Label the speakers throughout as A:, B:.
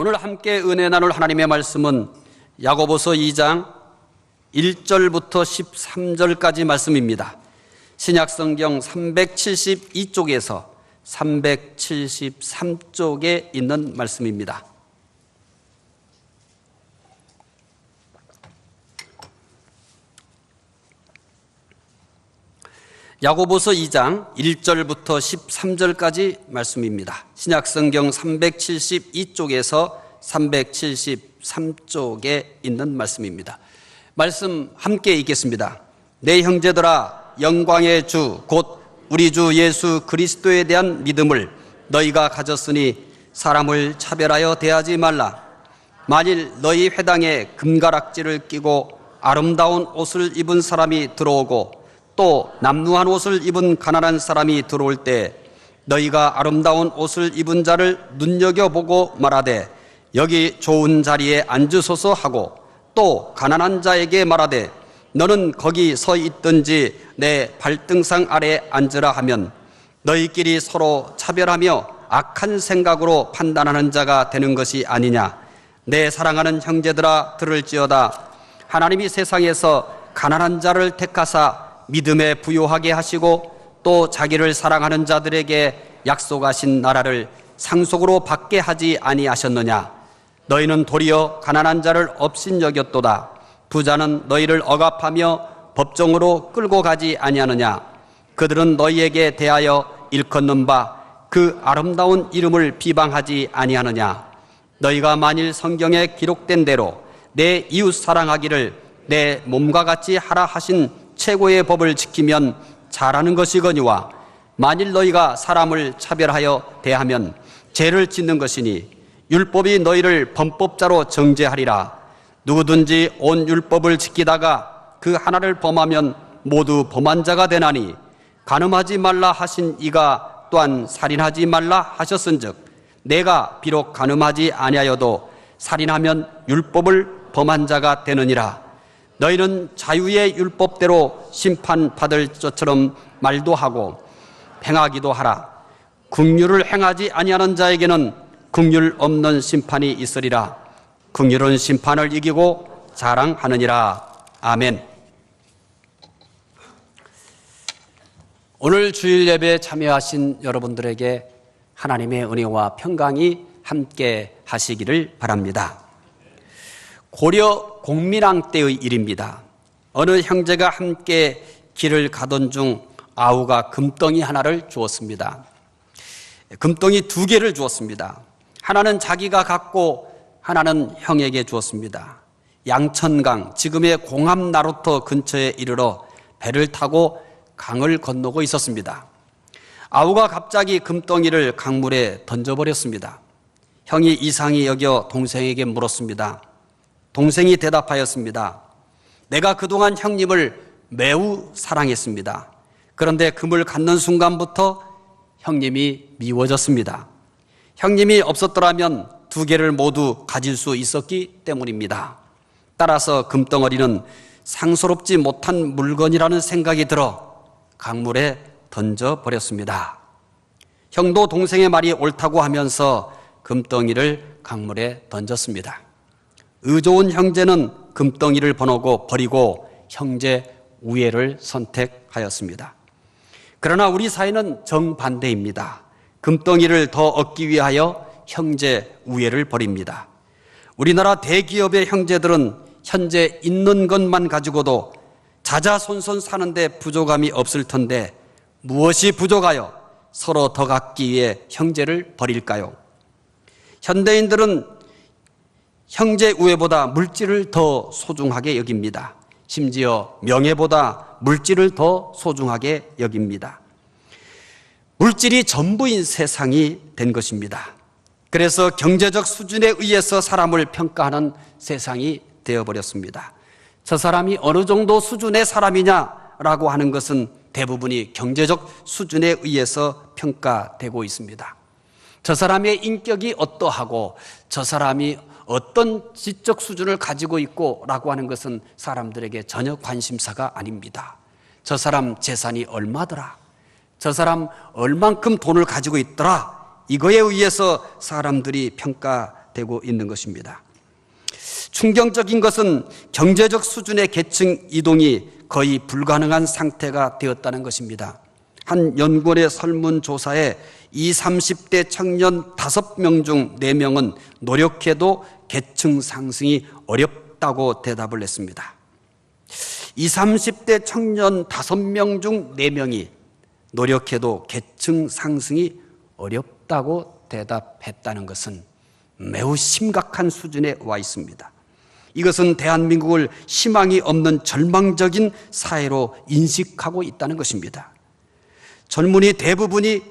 A: 오늘 함께 은혜 나눌 하나님의 말씀은 야고보서 2장 1절부터 13절까지 말씀입니다. 신약성경 372쪽에서 373쪽에 있는 말씀입니다. 야고보서 2장 1절부터 13절까지 말씀입니다. 신약성경 372쪽에서 373쪽에 있는 말씀입니다. 말씀 함께 읽겠습니다. 내 형제들아, 영광의 주 곧 우리 주 예수 그리스도에 대한 믿음을 너희가 가졌으니 사람을 차별하여 대하지 말라. 만일 너희 회당에 금가락지를 끼고 아름다운 옷을 입은 사람이 들어오고 또 남루한 옷을 입은 가난한 사람이 들어올 때 너희가 아름다운 옷을 입은 자를 눈여겨보고 말하되 여기 좋은 자리에 앉으소서 하고 또 가난한 자에게 말하되 너는 거기 서 있든지 내 발등상 아래 앉으라 하면 너희끼리 서로 차별하며 악한 생각으로 판단하는 자가 되는 것이 아니냐. 내 사랑하는 형제들아, 들을지어다. 하나님이 세상에서 가난한 자를 택하사 믿음에 부요하게 하시고 또 자기를 사랑하는 자들에게 약속하신 나라를 상속으로 받게 하지 아니하셨느냐. 너희는 도리어 가난한 자를 업신여겼도다. 부자는 너희를 억압하며 법정으로 끌고 가지 아니하느냐. 그들은 너희에게 대하여 일컫는 바 그 아름다운 이름을 비방하지 아니하느냐. 너희가 만일 성경에 기록된 대로 내 이웃 사랑하기를 내 몸과 같이 하라 하신 최고의 법을 지키면 잘하는 것이거니와 만일 너희가 사람을 차별하여 대하면 죄를 짓는 것이니 율법이 너희를 범법자로 정죄하리라. 누구든지 온 율법을 지키다가 그 하나를 범하면 모두 범한 자가 되나니 간음하지 말라 하신 이가 또한 살인하지 말라 하셨은즉 내가 비록 간음하지 아니하여도 살인하면 율법을 범한 자가 되느니라. 너희는 자유의 율법대로 심판받을 것처럼 말도 하고 행하기도 하라. 긍휼을 행하지 아니하는 자에게는 긍휼 없는 심판이 있으리라. 긍휼은 심판을 이기고 자랑하느니라. 아멘. 오늘 주일 예배에 참여하신 여러분들에게 하나님의 은혜와 평강이 함께 하시기를 바랍니다. 고려 공민왕 때의 일입니다. 어느 형제가 함께 길을 가던 중 아우가 금덩이 하나를 주었습니다. 금덩이 2개를 주었습니다. 하나는 자기가 갖고 하나는 형에게 주었습니다. 양천강, 지금의 공함나루터 근처에 이르러 배를 타고 강을 건너고 있었습니다. 아우가 갑자기 금덩이를 강물에 던져버렸습니다. 형이 이상히 여겨 동생에게 물었습니다. 동생이 대답하였습니다. 내가 그동안 형님을 매우 사랑했습니다. 그런데 금을 갖는 순간부터 형님이 미워졌습니다. 형님이 없었더라면 2개를 모두 가질 수 있었기 때문입니다. 따라서 금덩어리는 상스럽지 못한 물건이라는 생각이 들어 강물에 던져버렸습니다. 형도 동생의 말이 옳다고 하면서 금덩이를 강물에 던졌습니다. 의좋은 형제는 금덩이를 버리고 형제 우애를 선택하였습니다. 그러나 우리 사회는 정반대입니다. 금덩이를 더 얻기 위하여 형제 우애를 버립니다. 우리나라 대기업의 형제들은 현재 있는 것만 가지고도 자자손손 사는데 부족함이 없을 텐데 무엇이 부족하여 서로 더 갖기 위해 형제를 버릴까요? 현대인들은 형제 우애보다 물질을 더 소중하게 여깁니다. 심지어 명예보다 물질을 더 소중하게 여깁니다. 물질이 전부인 세상이 된 것입니다. 그래서 경제적 수준에 의해서 사람을 평가하는 세상이 되어버렸습니다. 저 사람이 어느 정도 수준의 사람이냐라고 하는 것은 대부분이 경제적 수준에 의해서 평가되고 있습니다. 저 사람의 인격이 어떠하고 저 사람이 어떤 지적 수준을 가지고 있고 라고 하는 것은 사람들에게 전혀 관심사가 아닙니다. 저 사람 재산이 얼마더라, 저 사람 얼만큼 돈을 가지고 있더라, 이거에 의해서 사람들이 평가 되고 있는 것입니다. 충격적인 것은 경제적 수준의 계층 이동이 거의 불가능한 상태가 되었다는 것입니다. 한 연구원의 설문조사에 20, 30대 청년 5명 중 4명은 노력해도 계층 상승이 어렵다고 대답을 했습니다. 20, 30대 청년 5명 중 4명이 노력해도 계층 상승이 어렵다고 대답했다는 것은 매우 심각한 수준에 와 있습니다. 이것은 대한민국을 희망이 없는 절망적인 사회로 인식하고 있다는 것입니다. 젊은이 대부분이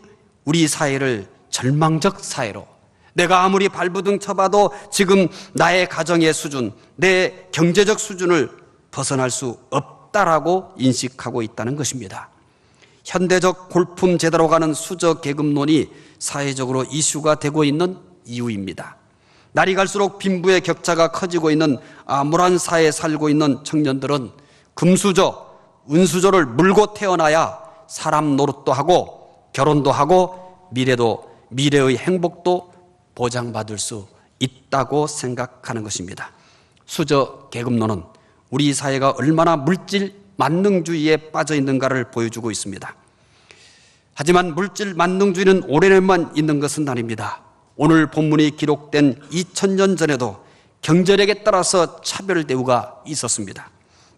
A: 우리 사회를 절망적 사회로, 내가 아무리 발버둥 쳐봐도 지금 나의 가정의 수준, 내 경제적 수준을 벗어날 수 없다라고 인식하고 있다는 것입니다. 현대적 골품 제도로 가는 수저 계급론이 사회적으로 이슈가 되고 있는 이유입니다. 날이 갈수록 빈부의 격차가 커지고 있는 암울한 사회에 살고 있는 청년들은 금수저, 은수저를 물고 태어나야 사람 노릇도 하고 결혼도 하고 미래의 행복도 보장받을 수 있다고 생각하는 것입니다. 수저 계급론은 우리 사회가 얼마나 물질 만능주의에 빠져 있는가를 보여주고 있습니다. 하지만 물질 만능주의는 오래전만 있는 것은 아닙니다. 오늘 본문이 기록된 2000년 전에도 경제력에 따라서 차별 대우가 있었습니다.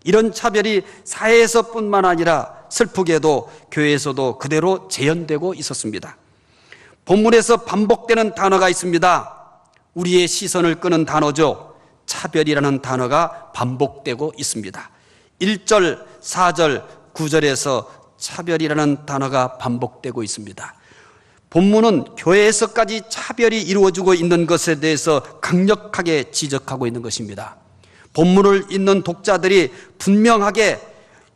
A: 이런 차별이 사회에서뿐만 아니라 슬프게도 교회에서도 그대로 재현되고 있었습니다. 본문에서 반복되는 단어가 있습니다. 우리의 시선을 끄는 단어죠. 차별이라는 단어가 반복되고 있습니다. 1절, 4절, 9절에서 차별이라는 단어가 반복되고 있습니다. 본문은 교회에서까지 차별이 이루어지고 있는 것에 대해서 강력하게 지적하고 있는 것입니다. 본문을 읽는 독자들이 분명하게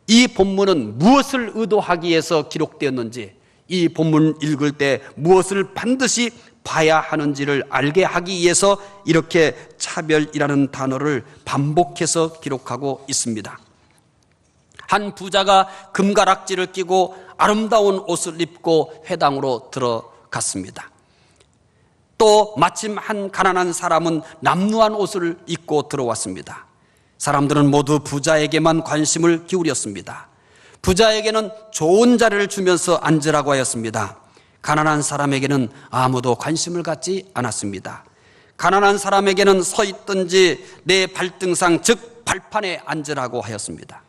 A: 이 본문은 무엇을 의도하기 위해서 기록되었는지, 이 본문 읽을 때 무엇을 반드시 봐야 하는지를 알게 하기 위해서 이렇게 차별이라는 단어를 반복해서 기록하고 있습니다. 한 부자가 금가락지를 끼고 아름다운 옷을 입고 회당으로 들어갔습니다. 또 마침 한 가난한 사람은 남루한 옷을 입고 들어왔습니다. 사람들은 모두 부자에게만 관심을 기울였습니다. 부자에게는 좋은 자리를 주면서 앉으라고 하였습니다. 가난한 사람에게는 아무도 관심을 갖지 않았습니다. 가난한 사람에게는 서 있든지 내 발등상 즉 발판에 앉으라고 하였습니다.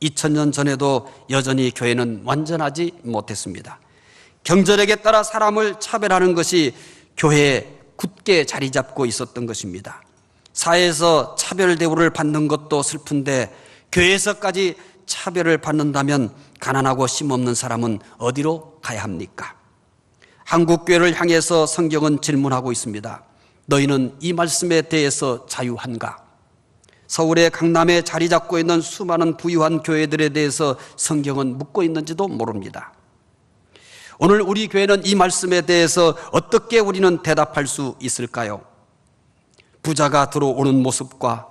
A: 2000년 전에도 여전히 교회는 완전하지 못했습니다. 경제력에 따라 사람을 차별하는 것이 교회에 굳게 자리 잡고 있었던 것입니다. 사회에서 차별 대우를 받는 것도 슬픈데 교회에서까지 차별을 받는다면 가난하고 힘없는 사람은 어디로 가야 합니까? 한국교회를 향해서 성경은 질문하고 있습니다. 너희는 이 말씀에 대해서 자유한가? 서울의 강남에 자리 잡고 있는 수많은 부유한 교회들에 대해서 성경은 묻고 있는지도 모릅니다. 오늘 우리 교회는 이 말씀에 대해서 어떻게 우리는 대답할 수 있을까요? 부자가 들어오는 모습과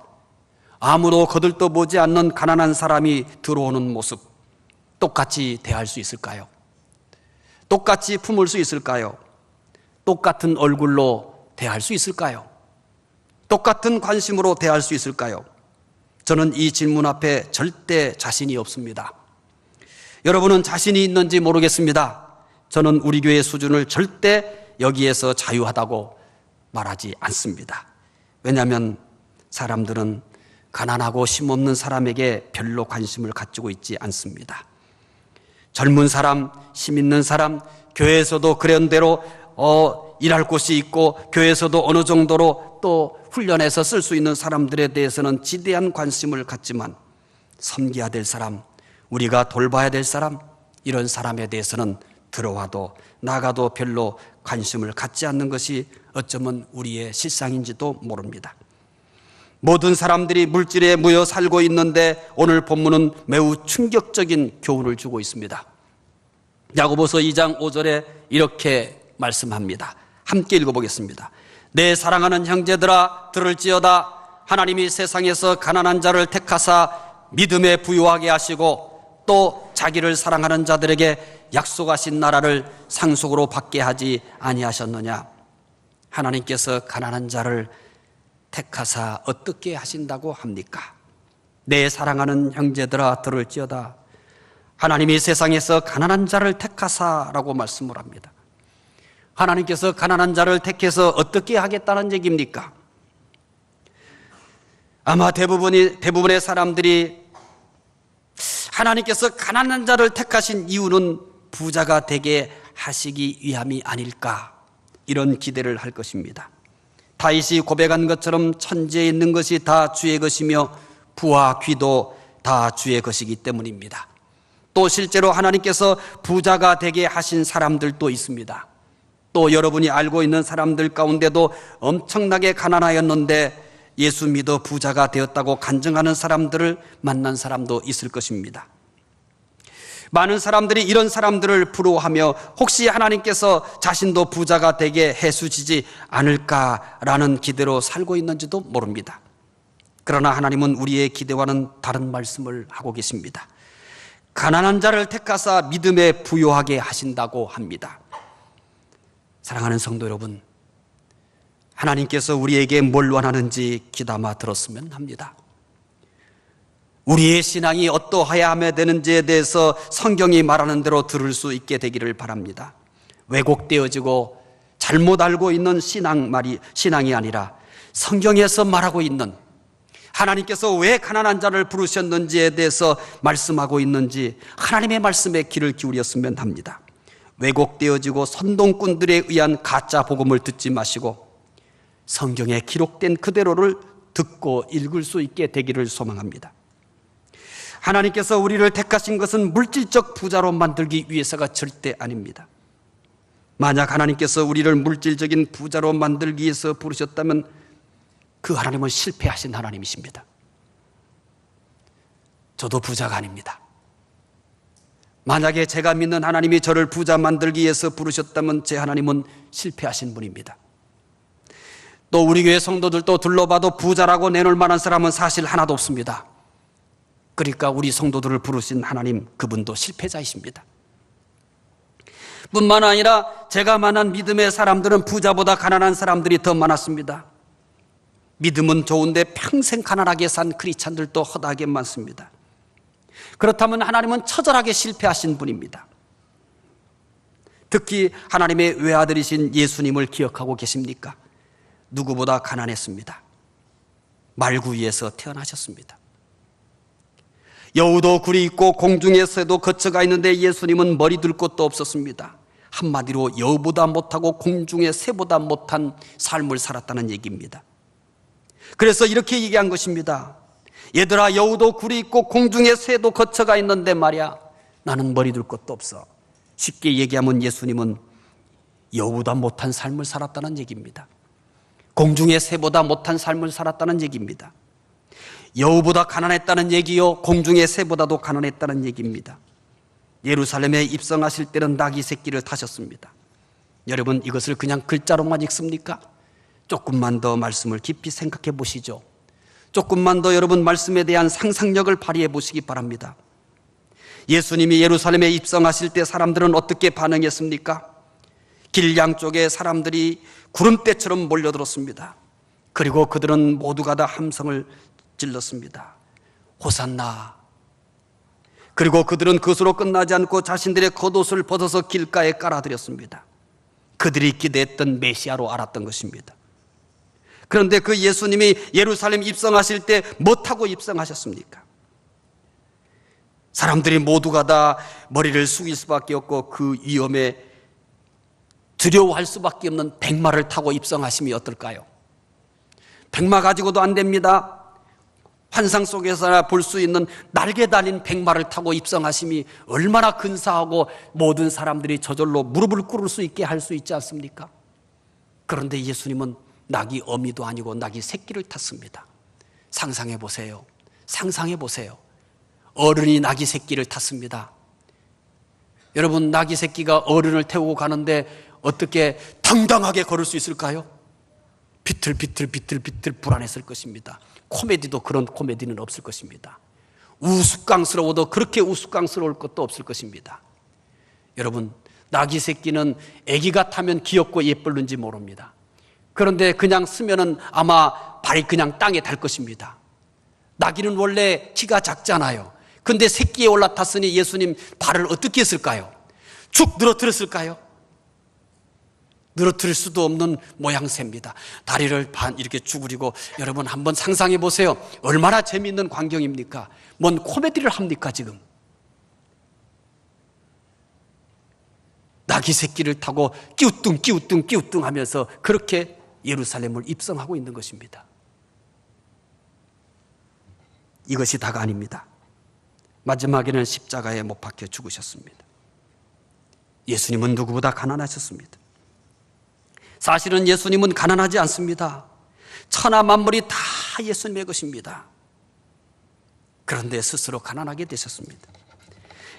A: 아무도 거들떠보지 않는 가난한 사람이 들어오는 모습, 똑같이 대할 수 있을까요? 똑같이 품을 수 있을까요? 똑같은 얼굴로 대할 수 있을까요? 똑같은 관심으로 대할 수 있을까요? 저는 이 질문 앞에 절대 자신이 없습니다. 여러분은 자신이 있는지 모르겠습니다. 저는 우리 교회의 수준을 절대 여기에서 자유하다고 말하지 않습니다. 왜냐하면 사람들은 가난하고 힘없는 사람에게 별로 관심을 가지고 있지 않습니다. 젊은 사람, 힘 있는 사람, 교회에서도 그런 대로 일할 곳이 있고 교회에서도 어느 정도로 또 훈련해서 쓸 수 있는 사람들에 대해서는 지대한 관심을 갖지만 섬겨야 될 사람, 우리가 돌봐야 될 사람, 이런 사람에 대해서는 들어와도 나가도 별로 관심을 갖지 않는 것이 어쩌면 우리의 실상인지도 모릅니다. 모든 사람들이 물질에 모여 살고 있는데 오늘 본문은 매우 충격적인 교훈을 주고 있습니다. 야고보서 2장 5절에 이렇게 말씀합니다. 함께 읽어보겠습니다. 내 사랑하는 형제들아 들을지어다. 하나님이 세상에서 가난한 자를 택하사 믿음에 부유하게 하시고 또 자기를 사랑하는 자들에게 약속하신 나라를 상속으로 받게 하지 아니하셨느냐. 하나님께서 가난한 자를 택하사 어떻게 하신다고 합니까? 내 사랑하는 형제들아 들을지어다. 하나님이 세상에서 가난한 자를 택하사라고 말씀을 합니다. 하나님께서 가난한 자를 택해서 어떻게 하겠다는 얘기입니까? 아마 대부분의 사람들이 하나님께서 가난한 자를 택하신 이유는 부자가 되게 하시기 위함이 아닐까, 이런 기대를 할 것입니다. 다윗이 고백한 것처럼 천지에 있는 것이 다 주의 것이며 부와 귀도 다 주의 것이기 때문입니다. 또 실제로 하나님께서 부자가 되게 하신 사람들도 있습니다. 또 여러분이 알고 있는 사람들 가운데도 엄청나게 가난하였는데 예수 믿어 부자가 되었다고 간증하는 사람들을 만난 사람도 있을 것입니다. 많은 사람들이 이런 사람들을 부러워하며 혹시 하나님께서 자신도 부자가 되게 해주시지 않을까라는 기대로 살고 있는지도 모릅니다. 그러나 하나님은 우리의 기대와는 다른 말씀을 하고 계십니다. 가난한 자를 택하사 믿음에 부요하게 하신다고 합니다. 사랑하는 성도 여러분, 하나님께서 우리에게 뭘 원하는지 귀담아 들었으면 합니다. 우리의 신앙이 어떠해야 하며 되는지에 대해서 성경이 말하는 대로 들을 수 있게 되기를 바랍니다. 왜곡되어지고 잘못 알고 있는 신앙이 아니라 성경에서 말하고 있는, 하나님께서 왜 가난한 자를 부르셨는지에 대해서 말씀하고 있는지 하나님의 말씀에 귀를 기울였으면 합니다. 왜곡되어지고 선동꾼들에 의한 가짜 복음을 듣지 마시고 성경에 기록된 그대로를 듣고 읽을 수 있게 되기를 소망합니다. 하나님께서 우리를 택하신 것은 물질적 부자로 만들기 위해서가 절대 아닙니다. 만약 하나님께서 우리를 물질적인 부자로 만들기 위해서 부르셨다면 그 하나님은 실패하신 하나님이십니다. 저도 부자가 아닙니다. 만약에 제가 믿는 하나님이 저를 부자 만들기 위해서 부르셨다면 제 하나님은 실패하신 분입니다. 또 우리 교회 성도들도 둘러봐도 부자라고 내놓을 만한 사람은 사실 하나도 없습니다. 그러니까 우리 성도들을 부르신 하나님, 그분도 실패자이십니다. 뿐만 아니라 제가 만난 믿음의 사람들은 부자보다 가난한 사람들이 더 많았습니다. 믿음은 좋은데 평생 가난하게 산 크리스찬들도 허다하게 많습니다. 그렇다면 하나님은 처절하게 실패하신 분입니다. 특히 하나님의 외아들이신 예수님을 기억하고 계십니까? 누구보다 가난했습니다. 말구이에서 태어나셨습니다. 여우도 굴이 있고 공중의 새도 거처가 있는데 예수님은 머리 둘 곳도 없었습니다. 한마디로 여우보다 못하고 공중의 새보다 못한 삶을 살았다는 얘기입니다. 그래서 이렇게 얘기한 것입니다. 얘들아, 여우도 굴이 있고 공중의 새도 거처가 있는데 말이야, 나는 머리 둘 곳도 없어. 쉽게 얘기하면 예수님은 여우보다 못한 삶을 살았다는 얘기입니다. 공중의 새보다 못한 삶을 살았다는 얘기입니다. 여우보다 가난했다는 얘기요, 공중의 새보다도 가난했다는 얘기입니다. 예루살렘에 입성하실 때는 나귀 새끼를 타셨습니다. 여러분, 이것을 그냥 글자로만 읽습니까? 조금만 더 말씀을 깊이 생각해 보시죠. 조금만 더 여러분 말씀에 대한 상상력을 발휘해 보시기 바랍니다. 예수님이 예루살렘에 입성하실 때 사람들은 어떻게 반응했습니까? 길 양쪽에 사람들이 구름대처럼 몰려들었습니다. 그리고 그들은 모두가 다 함성을 질렀습니다. 호산나. 그리고 그들은 그것으로 끝나지 않고 자신들의 겉옷을 벗어서 길가에 깔아드렸습니다. 그들이 기대했던 메시아로 알았던 것입니다. 그런데 그 예수님이 예루살렘 입성하실 때 뭐 타고 입성하셨습니까? 사람들이 모두가 다 머리를 숙일 수밖에 없고 그 위험에 두려워할 수밖에 없는 백마를 타고 입성하심이 어떨까요? 백마 가지고도 안 됩니다. 환상 속에서나 볼 수 있는 날개 달린 백마를 타고 입성하심이 얼마나 근사하고 모든 사람들이 저절로 무릎을 꿇을 수 있게 할 수 있지 않습니까? 그런데 예수님은 낙이 어미도 아니고 낙이 새끼를 탔습니다. 상상해 보세요. 상상해 보세요. 어른이 낙이 새끼를 탔습니다. 여러분, 낙이 새끼가 어른을 태우고 가는데 어떻게 당당하게 걸을 수 있을까요? 비틀비틀 불안했을 것입니다. 코미디도 그런 코미디는 없을 것입니다. 우스꽝스러워도 그렇게 우스꽝스러울 것도 없을 것입니다. 여러분, 낙이 새끼는 아기가 타면 귀엽고 예쁠는지 모릅니다. 그런데 그냥 쓰면은 아마 발이 그냥 땅에 닿을 것입니다. 나귀는 원래 키가 작잖아요. 근데 새끼에 올라탔으니 예수님 발을 어떻게 했을까요? 축 늘어뜨렸을까요? 늘어뜨릴 수도 없는 모양새입니다. 다리를 반 이렇게 쭈그리고, 여러분 한번 상상해 보세요. 얼마나 재미있는 광경입니까? 뭔 코미디를 합니까 지금? 나귀 새끼를 타고 끼우뚱 하면서 그렇게 예루살렘을 입성하고 있는 것입니다. 이것이 다가 아닙니다. 마지막에는 십자가에 못 박혀 죽으셨습니다. 예수님은 누구보다 가난하셨습니다. 사실은 예수님은 가난하지 않습니다. 천하 만물이 다 예수님의 것입니다. 그런데 스스로 가난하게 되셨습니다.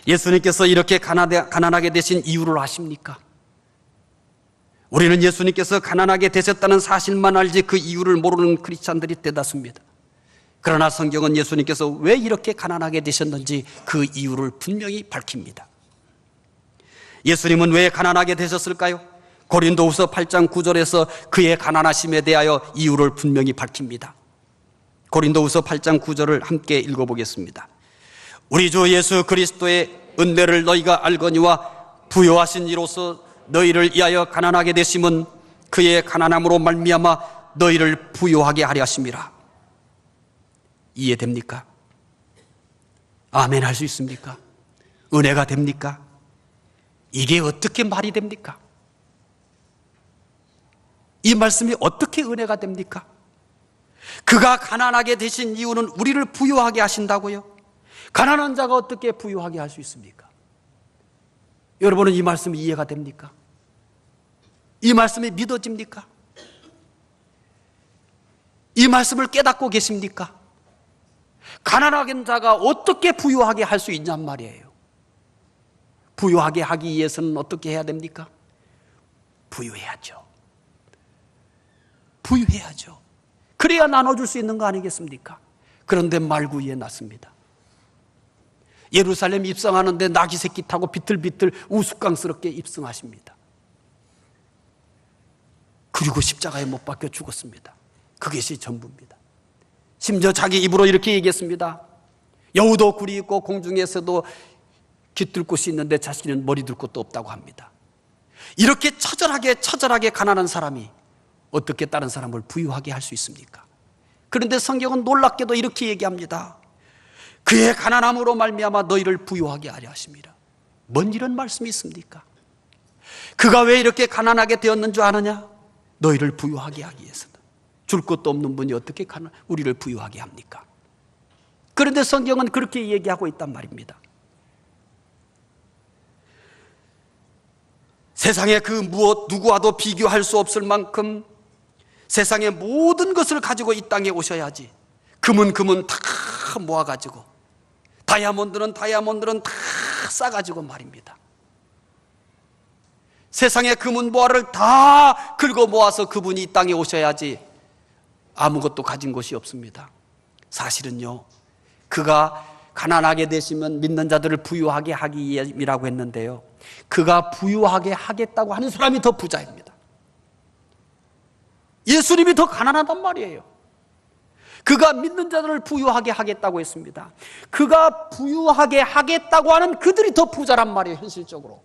A: 예수님께서 이렇게 가난하게 되신 이유를 아십니까? 우리는 예수님께서 가난하게 되셨다는 사실만 알지 그 이유를 모르는 크리스찬들이 대다수입니다. 그러나 성경은 예수님께서 왜 이렇게 가난하게 되셨는지 그 이유를 분명히 밝힙니다. 예수님은 왜 가난하게 되셨을까요? 고린도후서 8장 9절에서 그의 가난하심에 대하여 이유를 분명히 밝힙니다. 고린도후서 8장 9절을 함께 읽어보겠습니다. 우리 주 예수 그리스도의 은혜를 너희가 알거니와 부요하신 이로써 너희를 위하여 가난하게 되심은 그의 가난함으로 말미암아 너희를 부요하게 하려 하심이라. 이해됩니까? 아멘 할 수 있습니까? 은혜가 됩니까? 이게 어떻게 말이 됩니까? 이 말씀이 어떻게 은혜가 됩니까? 그가 가난하게 되신 이유는 우리를 부유하게 하신다고요? 가난한 자가 어떻게 부유하게 할 수 있습니까? 여러분은 이 말씀이 이해가 됩니까? 이 말씀이 믿어집니까? 이 말씀을 깨닫고 계십니까? 가난한 자가 어떻게 부유하게 할 수 있냔 말이에요. 부유하게 하기 위해서는 어떻게 해야 됩니까? 부유해야죠. 부유해야죠. 그래야 나눠줄 수 있는 거 아니겠습니까? 그런데 말구이에 났습니다. 예루살렘 입성하는데 나귀 새끼 타고 비틀비틀 우스꽝스럽게 입성하십니다. 그리고 십자가에 못 박혀 죽었습니다. 그것이 전부입니다. 심지어 자기 입으로 이렇게 얘기했습니다. 여우도 굴이 있고 공중에서도 깃들 곳이 있는데 자신은 머리 둘 곳도 없다고 합니다. 이렇게 처절하게 가난한 사람이 어떻게 다른 사람을 부유하게 할 수 있습니까? 그런데 성경은 놀랍게도 이렇게 얘기합니다. 그의 가난함으로 말미암아 너희를 부유하게 하려 하심이라. 뭔 이런 말씀이 있습니까? 그가 왜 이렇게 가난하게 되었는 줄 아느냐? 너희를 부유하게 하기 위해서는. 줄 것도 없는 분이 어떻게 우리를 부유하게 합니까? 그런데 성경은 그렇게 얘기하고 있단 말입니다. 세상에 그 무엇 누구와도 비교할 수 없을 만큼 세상의 모든 것을 가지고 이 땅에 오셔야지. 금은 다 모아가지고, 다이아몬드는 다 싸가지고 말입니다. 세상의 금은 보화를 다 긁어 모아서 그분이 이 땅에 오셔야지 아무것도 가진 것이 없습니다. 사실은요, 그가 가난하게 되시면 믿는 자들을 부유하게 하기 위함이라고 했는데요, 그가 부유하게 하겠다고 하는 사람이 더 부자입니다. 예수님이 더 가난하단 말이에요. 그가 믿는 자들을 부유하게 하겠다고 했습니다. 그가 부유하게 하겠다고 하는 그들이 더 부자란 말이에요. 현실적으로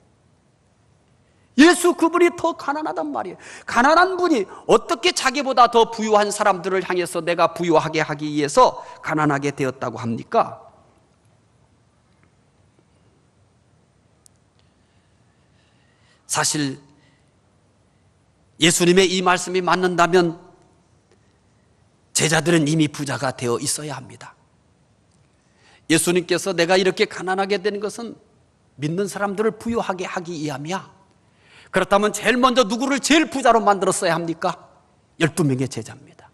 A: 예수 그분이 더 가난하단 말이에요. 가난한 분이 어떻게 자기보다 더 부유한 사람들을 향해서 내가 부유하게 하기 위해서 가난하게 되었다고 합니까? 사실 예수님의 이 말씀이 맞는다면 제자들은 이미 부자가 되어 있어야 합니다. 예수님께서 내가 이렇게 가난하게 되는 것은 믿는 사람들을 부유하게 하기 위함이야. 그렇다면 제일 먼저 누구를 제일 부자로 만들었어야 합니까? 12명의 제자입니다.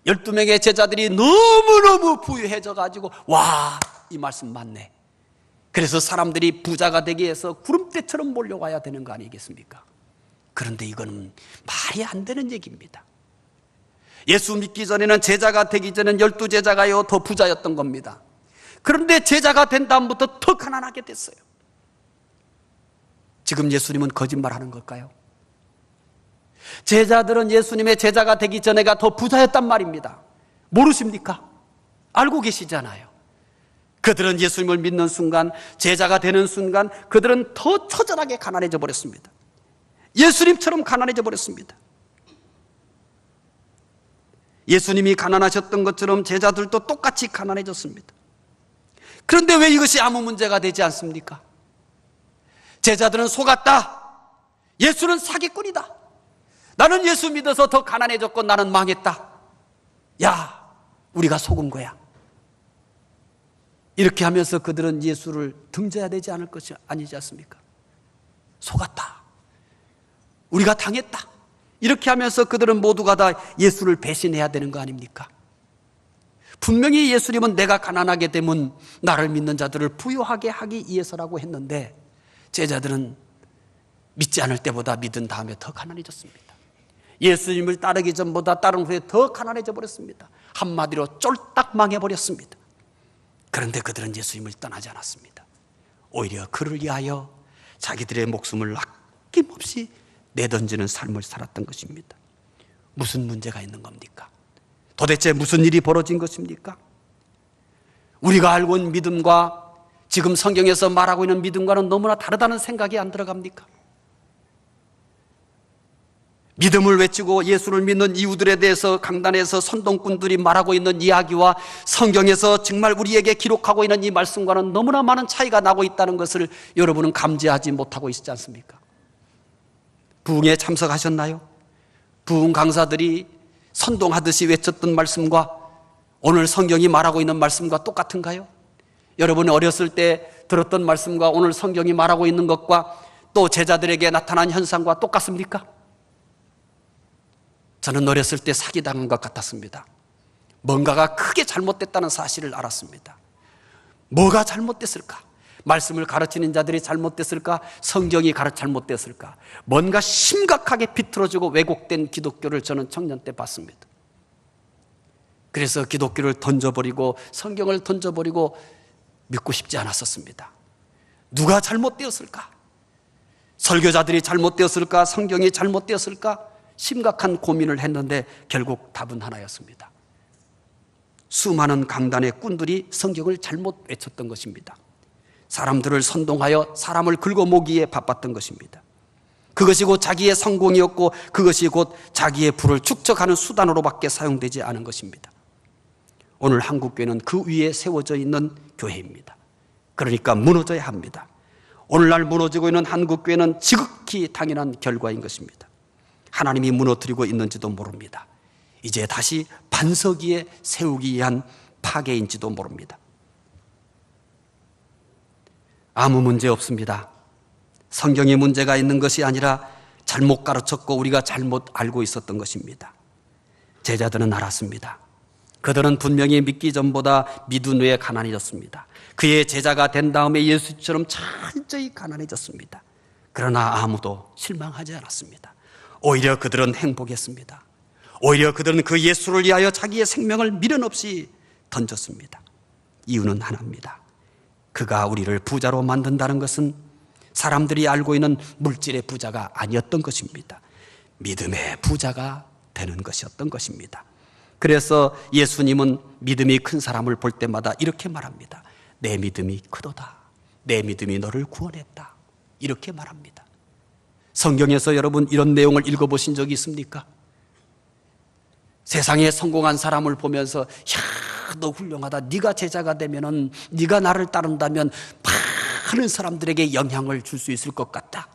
A: 12명의 제자들이 너무너무 부유해져 가지고 와, 이 말씀 맞네. 그래서 사람들이 부자가 되기 위해서 구름대처럼 몰려와야 되는 거 아니겠습니까? 그런데 이거는 말이 안 되는 얘기입니다. 예수 믿기 전에는, 제자가 되기 전에는 12제자가요 더 부자였던 겁니다. 그런데 제자가 된 다음부터 더 가난하게 됐어요. 지금 예수님은 거짓말하는 걸까요? 제자들은 예수님의 제자가 되기 전에가 더 부자였단 말입니다. 모르십니까? 알고 계시잖아요. 그들은 예수님을 믿는 순간, 제자가 되는 순간 그들은 더 처절하게 가난해져 버렸습니다. 예수님처럼 가난해져 버렸습니다. 예수님이 가난하셨던 것처럼 제자들도 똑같이 가난해졌습니다. 그런데 왜 이것이 아무 문제가 되지 않습니까? 제자들은 속았다. 예수는 사기꾼이다. 나는 예수 믿어서 더 가난해졌고 나는 망했다. 야, 우리가 속은 거야. 이렇게 하면서 그들은 예수를 등져야 되지 않을 것이 아니지 않습니까? 속았다. 우리가 당했다. 이렇게 하면서 그들은 모두가 다 예수를 배신해야 되는 거 아닙니까? 분명히 예수님은 내가 가난하게 되면 나를 믿는 자들을 부유하게 하기 위해서라고 했는데 제자들은 믿지 않을 때보다 믿은 다음에 더 가난해졌습니다. 예수님을 따르기 전보다 따른 후에 더 가난해져 버렸습니다. 한마디로 쫄딱 망해버렸습니다. 그런데 그들은 예수님을 떠나지 않았습니다. 오히려 그를 위하여 자기들의 목숨을 아낌없이 내던지는 삶을 살았던 것입니다. 무슨 문제가 있는 겁니까? 도대체 무슨 일이 벌어진 것입니까? 우리가 알고 있는 믿음과 지금 성경에서 말하고 있는 믿음과는 너무나 다르다는 생각이 안 들어갑니까? 믿음을 외치고 예수를 믿는 이유들에 대해서 강단에서 선동꾼들이 말하고 있는 이야기와 성경에서 정말 우리에게 기록하고 있는 이 말씀과는 너무나 많은 차이가 나고 있다는 것을 여러분은 감지하지 못하고 있지 않습니까? 부흥에 참석하셨나요? 부흥 강사들이 선동하듯이 외쳤던 말씀과 오늘 성경이 말하고 있는 말씀과 똑같은가요? 여러분이 어렸을 때 들었던 말씀과 오늘 성경이 말하고 있는 것과 또 제자들에게 나타난 현상과 똑같습니까? 저는 어렸을 때 사기당한 것 같았습니다. 뭔가가 크게 잘못됐다는 사실을 알았습니다. 뭐가 잘못됐을까? 말씀을 가르치는 자들이 잘못됐을까? 성경이 잘못됐을까? 뭔가 심각하게 비틀어지고 왜곡된 기독교를 저는 청년 때 봤습니다. 그래서 기독교를 던져버리고 성경을 던져버리고 믿고 싶지 않았었습니다. 누가 잘못되었을까? 설교자들이 잘못되었을까? 성경이 잘못되었을까? 심각한 고민을 했는데 결국 답은 하나였습니다. 수많은 강단의 꾼들이 성경을 잘못 외쳤던 것입니다. 사람들을 선동하여 사람을 긁어모기에 바빴던 것입니다. 그것이 곧 자기의 성공이었고 그것이 곧 자기의 부를 축적하는 수단으로밖에 사용되지 않은 것입니다. 오늘 한국교회는 그 위에 세워져 있는 교회입니다. 그러니까 무너져야 합니다. 오늘날 무너지고 있는 한국교회는 지극히 당연한 결과인 것입니다. 하나님이 무너뜨리고 있는지도 모릅니다. 이제 다시 반석 위에 세우기 위한 파괴인지도 모릅니다. 아무 문제 없습니다. 성경에 문제가 있는 것이 아니라 잘못 가르쳤고 우리가 잘못 알고 있었던 것입니다. 제자들은 알았습니다. 그들은 분명히 믿기 전보다 믿은 후에 가난해졌습니다. 그의 제자가 된 다음에 예수처럼 철저히 가난해졌습니다. 그러나 아무도 실망하지 않았습니다. 오히려 그들은 행복했습니다. 오히려 그들은 그 예수를 위하여 자기의 생명을 미련 없이 던졌습니다. 이유는 하나입니다. 그가 우리를 부자로 만든다는 것은 사람들이 알고 있는 물질의 부자가 아니었던 것입니다. 믿음의 부자가 되는 것이었던 것입니다. 그래서 예수님은 믿음이 큰 사람을 볼 때마다 이렇게 말합니다. 내 믿음이 크도다. 내 믿음이 너를 구원했다. 이렇게 말합니다. 성경에서 여러분 이런 내용을 읽어보신 적이 있습니까? 세상에 성공한 사람을 보면서 야, 너 훌륭하다. 네가 제자가 되면은 네가 나를 따른다면 많은 사람들에게 영향을 줄 수 있을 것 같다.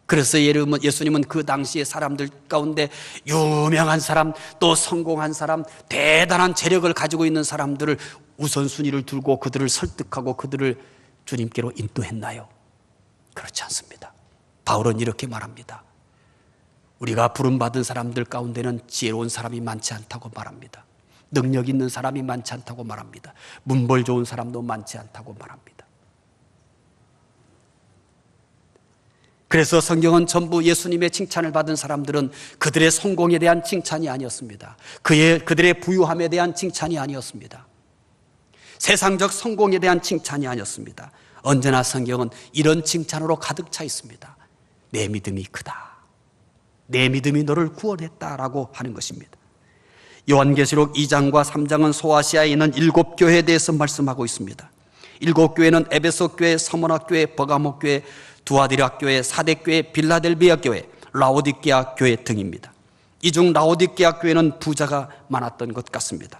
A: 그래서 예수님은 그 당시의 사람들 가운데 유명한 사람, 또 성공한 사람, 대단한 재력을 가지고 있는 사람들을 우선순위를 두고 그들을 설득하고 그들을 주님께로 인도했나요? 그렇지 않습니다. 바울은 이렇게 말합니다. 우리가 부름받은 사람들 가운데는 지혜로운 사람이 많지 않다고 말합니다. 능력 있는 사람이 많지 않다고 말합니다. 문벌 좋은 사람도 많지 않다고 말합니다. 그래서 성경은 전부 예수님의 칭찬을 받은 사람들은 그들의 성공에 대한 칭찬이 아니었습니다. 그들의 부유함에 대한 칭찬이 아니었습니다. 세상적 성공에 대한 칭찬이 아니었습니다. 언제나 성경은 이런 칭찬으로 가득 차 있습니다. 내 믿음이 크다. 내 믿음이 너를 구원했다라고 하는 것입니다. 요한계시록 2장과 3장은 소아시아에 있는 7교회에 대해서 말씀하고 있습니다. 7교회는 에베소 교회, 서머나 교회, 버가모 교회, 두아디라 교회, 사대 교회, 빌라델비아 교회, 라오디게아 교회 등입니다. 이 중 라오디게아 교회는 부자가 많았던 것 같습니다.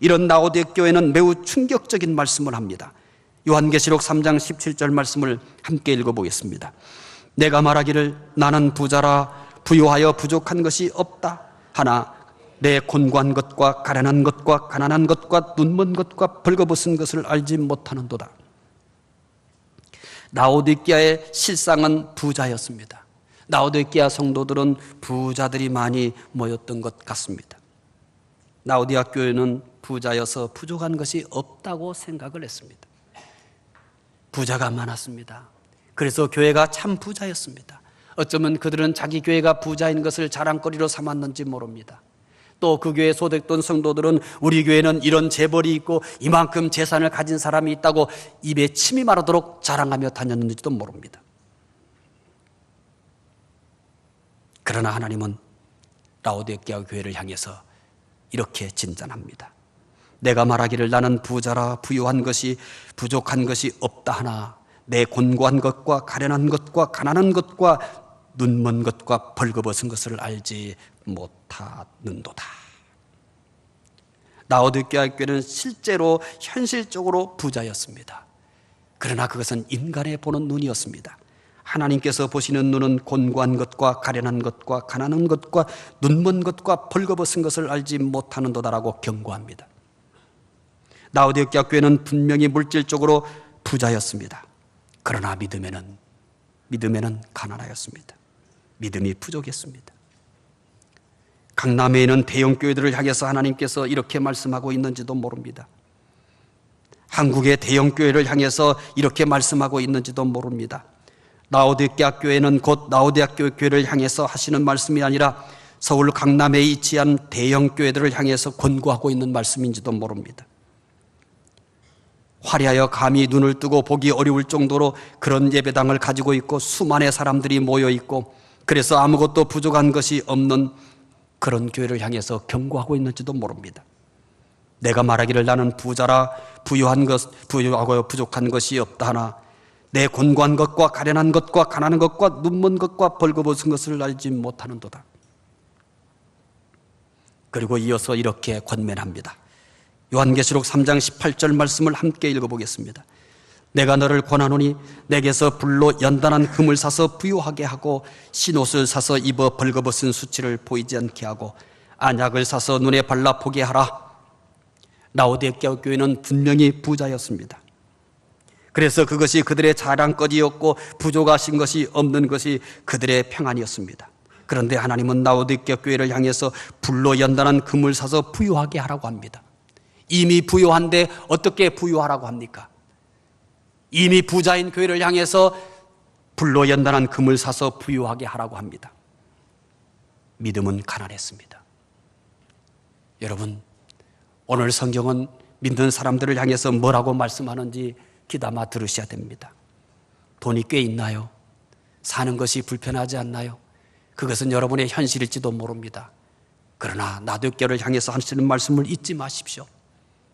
A: 이런 라오디게아 교회는 매우 충격적인 말씀을 합니다. 요한계시록 3장 17절 말씀을 함께 읽어보겠습니다. 내가 말하기를 나는 부자라 부유하여 부족한 것이 없다 하나 내 곤고한 것과 가련한 것과 가난한 것과 눈먼 것과 벌거벗은 것을 알지 못하는도다. 라오디게아의 실상은 부자였습니다. 라오디게아 성도들은 부자들이 많이 모였던 것 같습니다. 라오디게아 교회는 부자여서 부족한 것이 없다고 생각을 했습니다. 부자가 많았습니다. 그래서 교회가 참 부자였습니다. 어쩌면 그들은 자기 교회가 부자인 것을 자랑거리로 삼았는지 모릅니다. 또 그 교회에 소속된 성도들은 우리 교회는 이런 재벌이 있고 이만큼 재산을 가진 사람이 있다고 입에 침이 마르도록 자랑하며 다녔는지도 모릅니다. 그러나 하나님은 라오디게아 교회를 향해서 이렇게 진단합니다. 내가 말하기를 나는 부자라 부유한 것이 부족한 것이 없다 하나 내 곤고한 것과 가련한 것과 가난한 것과 눈먼 것과 벌거벗은 것을 알지 못하는도다. 라오디게아 교회는 실제로 현실적으로 부자였습니다. 그러나 그것은 인간의 보는 눈이었습니다. 하나님께서 보시는 눈은 곤고한 것과 가련한 것과 가난한 것과 눈먼 것과 벌거벗은 것을 알지 못하는도다라고 경고합니다. 라오디게아 교회는 분명히 물질적으로 부자였습니다. 그러나 믿음에는 가난하였습니다. 믿음이 부족했습니다. 강남에 있는 대형 교회들을 향해서 하나님께서 이렇게 말씀하고 있는지도 모릅니다. 한국의 대형 교회를 향해서 이렇게 말씀하고 있는지도 모릅니다. 라오디게아 교회는 곧 라오디게아 교회를 향해서 하시는 말씀이 아니라 서울 강남에 위치한 대형 교회들을 향해서 권고하고 있는 말씀인지도 모릅니다. 화려하여 감히 눈을 뜨고 보기 어려울 정도로 그런 예배당을 가지고 있고 수많은 사람들이 모여 있고 그래서 아무것도 부족한 것이 없는 그런 교회를 향해서 경고하고 있는지도 모릅니다. 내가 말하기를 나는 부자라 부유하고 부족한 것이 없다 하나 내 곤고한 것과 가련한 것과 가난한 것과 눈먼 것과 벌거벗은 것을 알지 못하는도다. 그리고 이어서 이렇게 권면합니다. 요한계시록 3장 18절 말씀을 함께 읽어보겠습니다. 내가 너를 권하노니 내게서 불로 연단한 금을 사서 부유하게 하고 신옷을 사서 입어 벌거벗은 수치를 보이지 않게 하고 안약을 사서 눈에 발라 보게 하라. 라오디게아 교회는 분명히 부자였습니다. 그래서 그것이 그들의 자랑거리였고 부족하신 것이 없는 것이 그들의 평안이었습니다. 그런데 하나님은 라오디게아 교회를 향해서 불로 연단한 금을 사서 부유하게 하라고 합니다. 이미 부유한데 어떻게 부유하라고 합니까? 이미 부자인 교회를 향해서 불로 연단한 금을 사서 부유하게 하라고 합니다. 믿음은 가난했습니다. 여러분, 오늘 성경은 믿는 사람들을 향해서 뭐라고 말씀하는지 귀담아 들으셔야 됩니다. 돈이 꽤 있나요? 사는 것이 불편하지 않나요? 그것은 여러분의 현실일지도 모릅니다. 그러나 라오디게아를 향해서 하시는 말씀을 잊지 마십시오.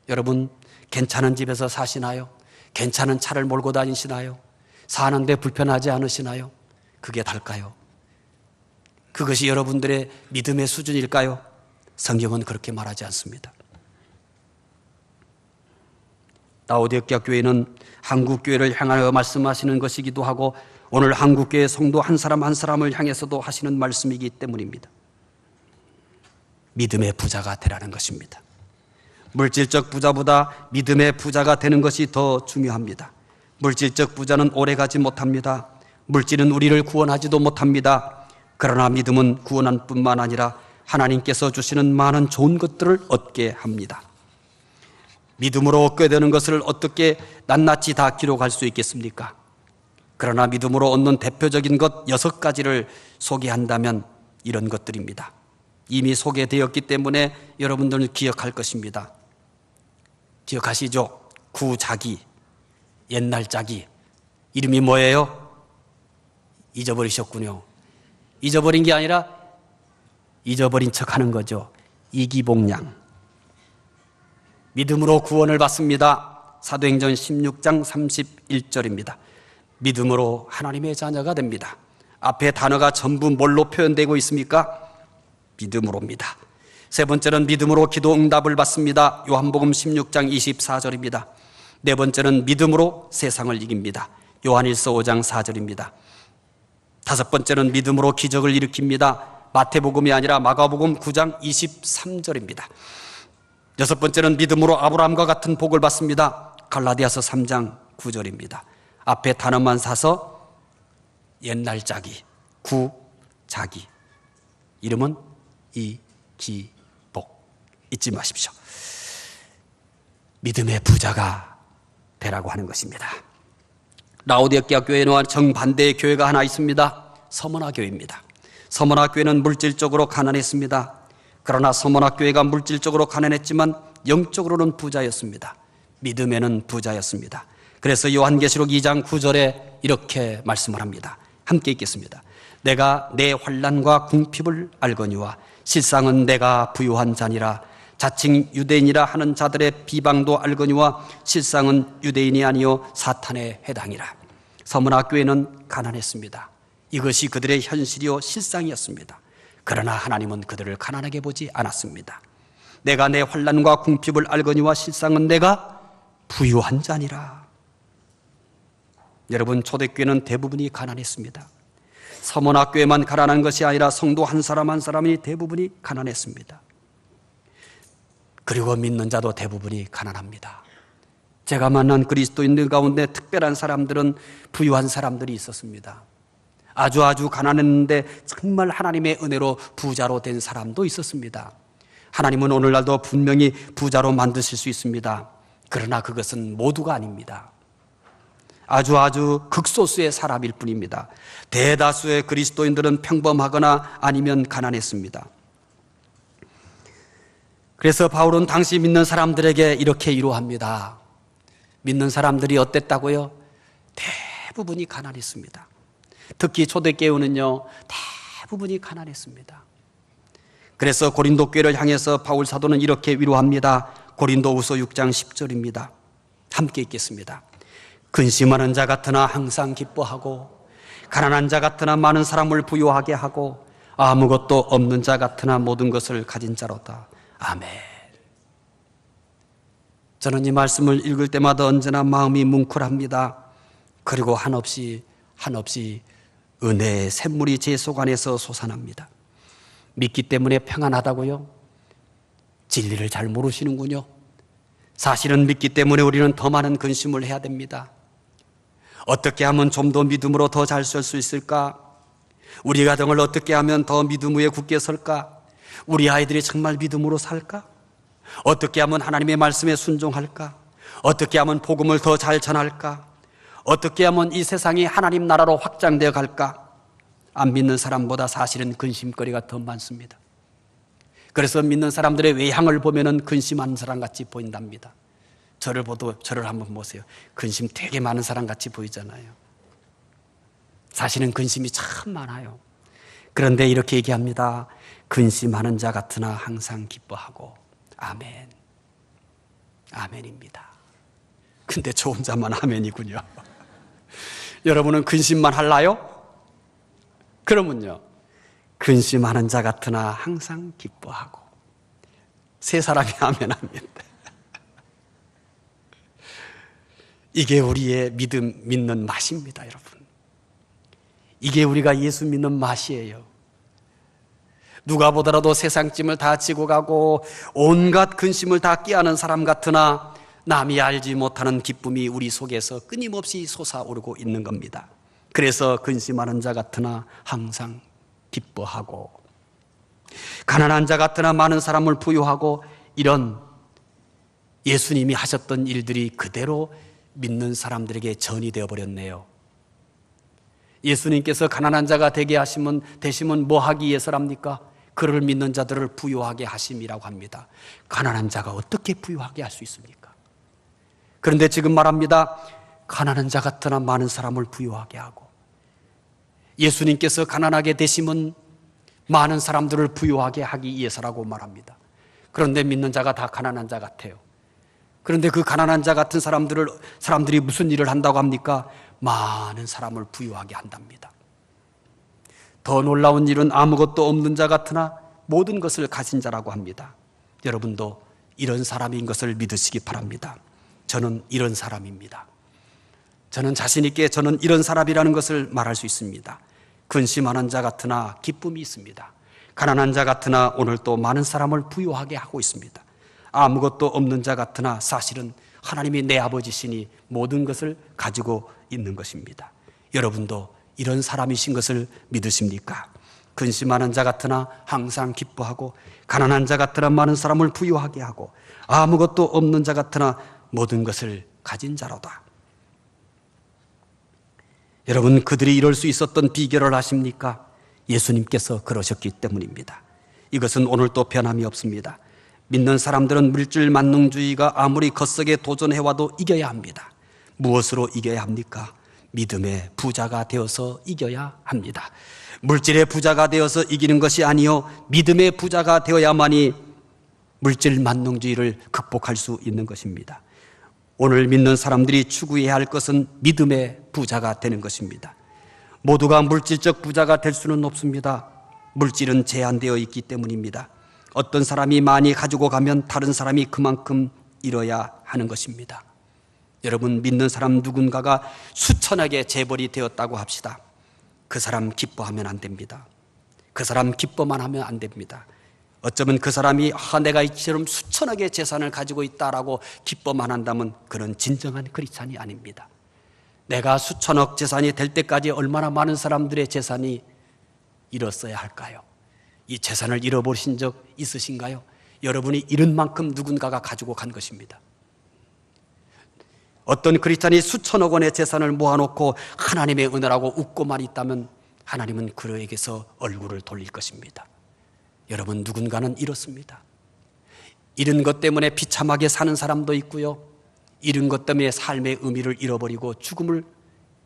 A: 여러분, 괜찮은 집에서 사시나요? 괜찮은 차를 몰고 다니시나요? 사는데 불편하지 않으시나요? 그게 달까요? 그것이 여러분들의 믿음의 수준일까요? 성경은 그렇게 말하지 않습니다. 라오디게아 교회는 한국교회를 향하여 말씀하시는 것이기도 하고 오늘 한국교회 성도 한 사람 한 사람을 향해서도 하시는 말씀이기 때문입니다. 믿음의 부자가 되라는 것입니다. 물질적 부자보다 믿음의 부자가 되는 것이 더 중요합니다. 물질적 부자는 오래가지 못합니다. 물질은 우리를 구원하지도 못합니다. 그러나 믿음은 구원할 뿐만 아니라 하나님께서 주시는 많은 좋은 것들을 얻게 합니다. 믿음으로 얻게 되는 것을 어떻게 낱낱이 다 기록할 수 있겠습니까? 그러나 믿음으로 얻는 대표적인 것 6가지를 소개한다면 이런 것들입니다. 이미 소개되었기 때문에 여러분들은 기억할 것입니다. 기억하시죠? 구자기, 옛날 자기. 이름이 뭐예요? 잊어버리셨군요. 잊어버린 게 아니라 잊어버린 척 하는 거죠. 이기복양. 믿음으로 구원을 받습니다. 사도행전 16장 31절입니다. 믿음으로 하나님의 자녀가 됩니다. 앞에 단어가 전부 뭘로 표현되고 있습니까? 믿음으로입니다. 세 번째는 믿음으로 기도 응답을 받습니다. 요한복음 16장 24절입니다. 네 번째는 믿음으로 세상을 이깁니다. 요한일서 5장 4절입니다. 다섯 번째는 믿음으로 기적을 일으킵니다. 마태복음이 아니라 마가복음 9장 23절입니다. 여섯 번째는 믿음으로 아브라함과 같은 복을 받습니다. 갈라디아서 3장 9절입니다. 앞에 단어만 사서 옛날 자기, 구자기. 이름은 이기복. 잊지 마십시오. 믿음의 부자가 되라고 하는 것입니다. 라오디게아 교회와 정반대의 교회가 하나 있습니다. 서머나 교회입니다. 서머나 교회는 물질적으로 가난했습니다. 그러나 서머나 교회가 물질적으로 가난했지만 영적으로는 부자였습니다. 믿음에는 부자였습니다. 그래서 요한계시록 2장 9절에 이렇게 말씀을 합니다. 함께 읽겠습니다. 내가 내 환난과 궁핍을 알거니와 실상은 내가 부유한 자니라. 자칭 유대인이라 하는 자들의 비방도 알거니와 실상은 유대인이 아니요 사탄에 해당이라. 서머나 교회는 가난했습니다. 이것이 그들의 현실이요 실상이었습니다. 그러나 하나님은 그들을 가난하게 보지 않았습니다. 내가 내 환난과 궁핍을 알거니와 실상은 내가 부유한 자니라. 여러분, 초대교회는 대부분이 가난했습니다. 서머나 교회만 가난한 것이 아니라 성도 한 사람 한 사람이 대부분이 가난했습니다. 그리고 믿는 자도 대부분이 가난합니다. 제가 만난 그리스도인들 가운데 특별한 사람들은 부유한 사람들이 있었습니다. 아주 가난했는데 정말 하나님의 은혜로 부자로 된 사람도 있었습니다. 하나님은 오늘날도 분명히 부자로 만드실 수 있습니다. 그러나 그것은 모두가 아닙니다. 아주 극소수의 사람일 뿐입니다. 대다수의 그리스도인들은 평범하거나 아니면 가난했습니다. 그래서 바울은 당시 믿는 사람들에게 이렇게 위로합니다. 믿는 사람들이 어땠다고요? 대부분이 가난했습니다. 특히 초대교회는요, 대부분이 가난했습니다. 그래서 고린도 교회를 향해서 바울 사도는 이렇게 위로합니다. 고린도후서 6장 10절입니다. 함께 읽겠습니다. 근심하는 자 같으나 항상 기뻐하고 가난한 자 같으나 많은 사람을 부유하게 하고 아무것도 없는 자 같으나 모든 것을 가진 자로다. 아멘. 저는 이 말씀을 읽을 때마다 언제나 마음이 뭉클합니다. 그리고 한없이 은혜의 샘물이 제 속 안에서 솟아납니다. 믿기 때문에 평안하다고요? 진리를 잘 모르시는군요. 사실은 믿기 때문에 우리는 더 많은 근심을 해야 됩니다. 어떻게 하면 좀 더 믿음으로 더 잘 설 수 있을까? 우리 가정을 어떻게 하면 더 믿음 위에 굳게 설까? 우리 아이들이 정말 믿음으로 살까? 어떻게 하면 하나님의 말씀에 순종할까? 어떻게 하면 복음을 더 잘 전할까? 어떻게 하면 이 세상이 하나님 나라로 확장되어 갈까? 안 믿는 사람보다 사실은 근심거리가 더 많습니다. 그래서 믿는 사람들의 외향을 보면은 근심하는 사람 같이 보인답니다. 저를 한번 보세요. 근심 되게 많은 사람 같이 보이잖아요. 사실은 근심이 참 많아요. 그런데 이렇게 얘기합니다. 근심하는 자 같으나 항상 기뻐하고. 아멘. 아멘입니다. 근데 저 혼자만 아멘이군요. 여러분은 근심만 할라요? 그러면요, 근심하는 자 같으나 항상 기뻐하고. 세 사람이 아멘합니다. 이게 우리의 믿는 맛입니다, 여러분. 이게 우리가 예수 믿는 맛이에요. 누가 보더라도 세상 짐을 다 지고 가고 온갖 근심을 다 끼안은 사람 같으나 남이 알지 못하는 기쁨이 우리 속에서 끊임없이 솟아오르고 있는 겁니다. 그래서 근심하는 자 같으나 항상 기뻐하고 가난한 자 같으나 많은 사람을 부유하고, 이런 예수님이 하셨던 일들이 그대로 믿는 사람들에게 전이 되어버렸네요. 예수님께서 가난한 자가 되게 되시면 뭐 하기 위해서랍니까? 그를 믿는 자들을 부유하게 하심이라고 합니다. 가난한 자가 어떻게 부유하게 할 수 있습니까? 그런데 지금 말합니다. 가난한 자 같으나 많은 사람을 부유하게 하고, 예수님께서 가난하게 되시면 많은 사람들을 부유하게 하기 위해서라고 말합니다. 그런데 믿는 자가 다 가난한 자 같아요. 그런데 그 가난한 자 같은 사람들이 무슨 일을 한다고 합니까? 많은 사람을 부유하게 한답니다. 더 놀라운 일은 아무것도 없는 자 같으나 모든 것을 가진 자라고 합니다. 여러분도 이런 사람인 것을 믿으시기 바랍니다. 저는 이런 사람입니다. 저는 자신 있게 저는 이런 사람이라는 것을 말할 수 있습니다. 근심하는 자 같으나 기쁨이 있습니다. 가난한 자 같으나 오늘 또 많은 사람을 부유하게 하고 있습니다. 아무것도 없는 자 같으나 사실은 하나님이 내 아버지시니 모든 것을 가지고 있는 것입니다. 여러분도 이런 사람이신 것을 믿으십니까? 근심하는 자 같으나 항상 기뻐하고, 가난한 자 같으나 많은 사람을 부유하게 하고, 아무것도 없는 자 같으나 모든 것을 가진 자로다. 여러분, 그들이 이럴 수 있었던 비결을 아십니까? 예수님께서 그러셨기 때문입니다. 이것은 오늘도 변함이 없습니다. 믿는 사람들은 물질 만능주의가 아무리 겉썩에 도전해와도 이겨야 합니다. 무엇으로 이겨야 합니까? 믿음의 부자가 되어서 이겨야 합니다. 물질의 부자가 되어서 이기는 것이 아니요, 믿음의 부자가 되어야만이 물질 만능주의를 극복할 수 있는 것입니다. 오늘 믿는 사람들이 추구해야 할 것은 믿음의 부자가 되는 것입니다. 모두가 물질적 부자가 될 수는 없습니다. 물질은 제한되어 있기 때문입니다. 어떤 사람이 많이 가지고 가면 다른 사람이 그만큼 잃어야 하는 것입니다. 여러분, 믿는 사람 누군가가 수천억의 재벌이 되었다고 합시다. 그 사람 기뻐하면 안 됩니다. 그 사람 기뻐만 하면 안 됩니다. 어쩌면 그 사람이 내가 이처럼 수천억의 재산을 가지고 있다라고 기뻐만 한다면 그런 진정한 크리스찬이 아닙니다. 내가 수천억 재산이 될 때까지 얼마나 많은 사람들의 재산이 잃었어야 할까요? 이 재산을 잃어버리신 적 있으신가요? 여러분이 잃은 만큼 누군가가 가지고 간 것입니다. 어떤 크리스찬이 수천억 원의 재산을 모아놓고 하나님의 은혜라고 웃고만 있다면 하나님은 그에게서 얼굴을 돌릴 것입니다. 여러분, 누군가는 잃었습니다. 잃은 것 때문에 비참하게 사는 사람도 있고요, 잃은 것 때문에 삶의 의미를 잃어버리고 죽음을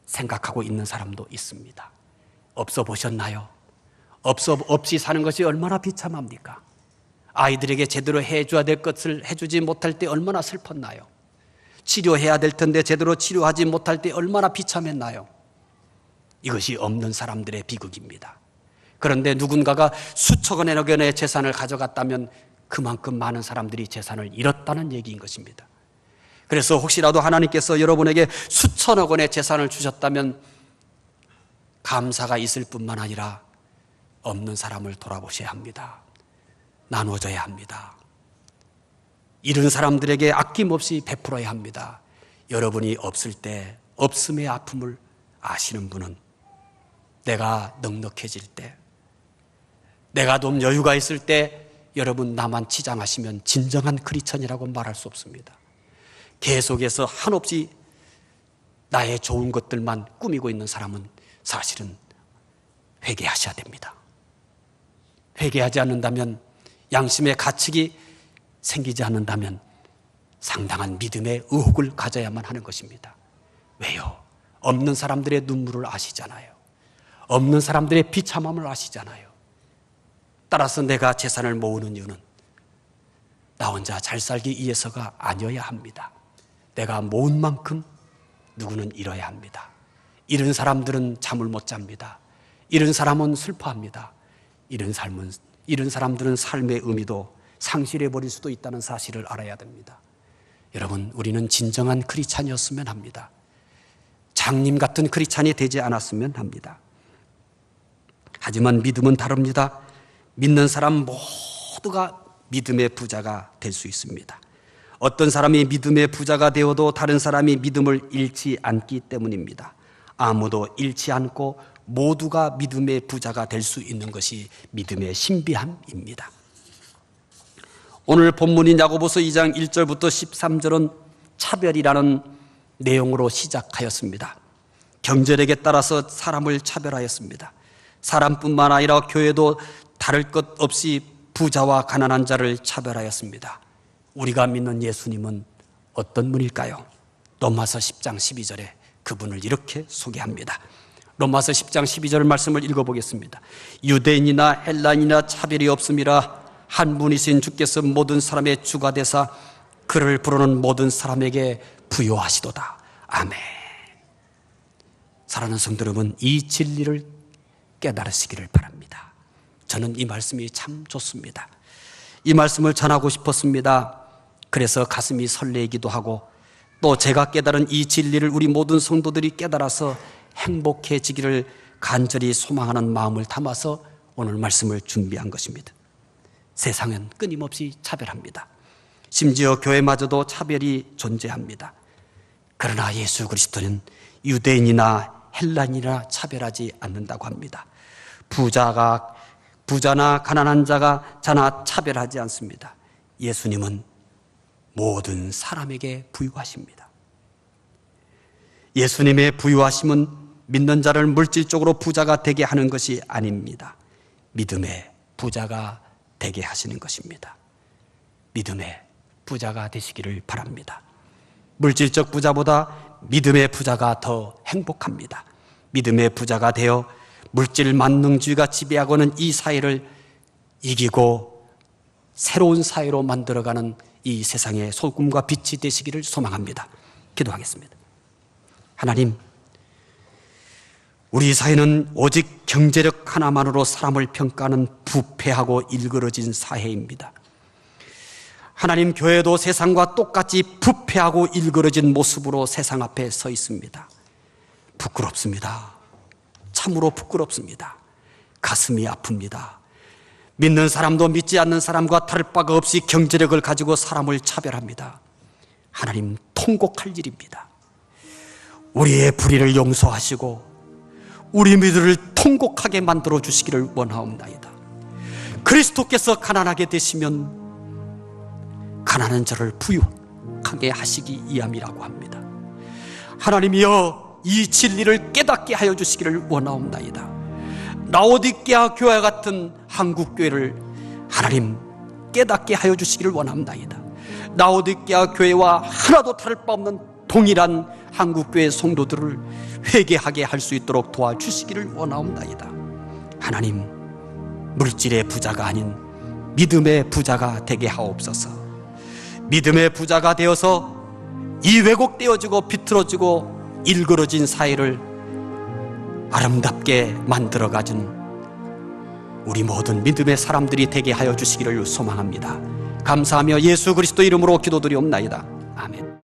A: 생각하고 있는 사람도 있습니다. 없어 보셨나요? 없이 사는 것이 얼마나 비참합니까? 아이들에게 제대로 해줘야 될 것을 해주지 못할 때 얼마나 슬펐나요? 치료해야 될 텐데 제대로 치료하지 못할 때 얼마나 비참했나요? 이것이 없는 사람들의 비극입니다. 그런데 누군가가 수천억의 원의 재산을 가져갔다면 그만큼 많은 사람들이 재산을 잃었다는 얘기인 것입니다. 그래서 혹시라도 하나님께서 여러분에게 수천억 원의 재산을 주셨다면 감사가 있을 뿐만 아니라 없는 사람을 돌아보셔야 합니다. 나눠줘야 합니다. 잃은 사람들에게 아낌없이 베풀어야 합니다. 여러분이 없을 때 없음의 아픔을 아시는 분은 내가 넉넉해질 때, 내가 좀 여유가 있을 때 여러분 나만 치장하시면 진정한 크리스천이라고 말할 수 없습니다. 계속해서 한없이 나의 좋은 것들만 꾸미고 있는 사람은 사실은 회개하셔야 됩니다. 회개하지 않는다면, 양심의 가책이 생기지 않는다면 상당한 믿음의 의혹을 가져야만 하는 것입니다. 왜요? 없는 사람들의 눈물을 아시잖아요. 없는 사람들의 비참함을 아시잖아요. 따라서 내가 재산을 모으는 이유는 나 혼자 잘 살기 위해서가 아니어야 합니다. 내가 모은 만큼 누구는 잃어야 합니다. 잃은 사람들은 잠을 못 잡니다. 잃은 사람은 슬퍼합니다. 잃은 사람들은 삶의 의미도 상실해버릴 수도 있다는 사실을 알아야 됩니다. 여러분, 우리는 진정한 크리스찬이었으면 합니다. 장님 같은 크리스찬이 되지 않았으면 합니다. 하지만 믿음은 다릅니다. 믿는 사람 모두가 믿음의 부자가 될 수 있습니다. 어떤 사람이 믿음의 부자가 되어도 다른 사람이 믿음을 잃지 않기 때문입니다. 아무도 잃지 않고 모두가 믿음의 부자가 될 수 있는 것이 믿음의 신비함입니다. 오늘 본문인 야고보서 2장 1절부터 13절은 차별이라는 내용으로 시작하였습니다. 경제력에 따라서 사람을 차별하였습니다. 사람뿐만 아니라 교회도 다를 것 없이 부자와 가난한 자를 차별하였습니다. 우리가 믿는 예수님은 어떤 분일까요? 로마서 10장 12절에 그분을 이렇게 소개합니다. 로마서 10장 12절 말씀을 읽어보겠습니다. 유대인이나 헬라인이나 차별이 없음이라 한 분이신 주께서 모든 사람의 주가 되사 그를 부르는 모든 사람에게 부요하시도다. 아멘. 사랑하는 성도 여러분, 이 진리를 깨달으시기를 바랍니다. 저는 이 말씀이 참 좋습니다. 이 말씀을 전하고 싶었습니다. 그래서 가슴이 설레기도 하고 또 제가 깨달은 이 진리를 우리 모든 성도들이 깨달아서 행복해지기를 간절히 소망하는 마음을 담아서 오늘 말씀을 준비한 것입니다. 세상은 끊임없이 차별합니다. 심지어 교회마저도 차별이 존재합니다. 그러나 예수 그리스도는 유대인이나 헬라인이나 차별하지 않는다고 합니다. 부자나 가난한 자나 차별하지 않습니다. 예수님은 모든 사람에게 부유하십니다. 예수님의 부유하심은 믿는 자를 물질적으로 부자가 되게 하는 것이 아닙니다. 믿음의 부자가 되게 하시는 것입니다. 믿음의 부자가 되시기를 바랍니다. 물질적 부자보다 믿음의 부자가 더 행복합니다. 믿음의 부자가 되어 물질 만능주의가 지배하고는 이 사회를 이기고 새로운 사회로 만들어가는 이 세상의 소금과 빛이 되시기를 소망합니다. 기도하겠습니다. 하나님, 우리 사회는 오직 경제력 하나만으로 사람을 평가하는 부패하고 일그러진 사회입니다. 하나님, 교회도 세상과 똑같이 부패하고 일그러진 모습으로 세상 앞에 서 있습니다. 부끄럽습니다. 참으로 부끄럽습니다. 가슴이 아픕니다. 믿는 사람도 믿지 않는 사람과 다를 바가 없이 경제력을 가지고 사람을 차별합니다. 하나님, 통곡할 일입니다. 우리의 불의를 용서하시고 우리 믿음을 통곡하게 만들어 주시기를 원하옵나이다. 그리스도께서 가난하게 되시면 가난한 자를 부유하게 하시기 위함이라고 합니다. 하나님이여, 이 진리를 깨닫게 하여 주시기를 원하옵나이다. 라오디게아 교회와 같은 한국교회를 하나님 깨닫게 하여 주시기를 원합니다. 라오디게아 교회와 하나도 다를 바 없는 동일한 한국교회 성도들을 회개하게 할 수 있도록 도와주시기를 원하옵나이다. 하나님, 물질의 부자가 아닌 믿음의 부자가 되게 하옵소서. 믿음의 부자가 되어서 이 왜곡되어지고 비틀어지고 일그러진 사회를 아름답게 만들어가준 우리 모든 믿음의 사람들이 되게 하여 주시기를 소망합니다. 감사하며 예수 그리스도 이름으로 기도드리옵나이다.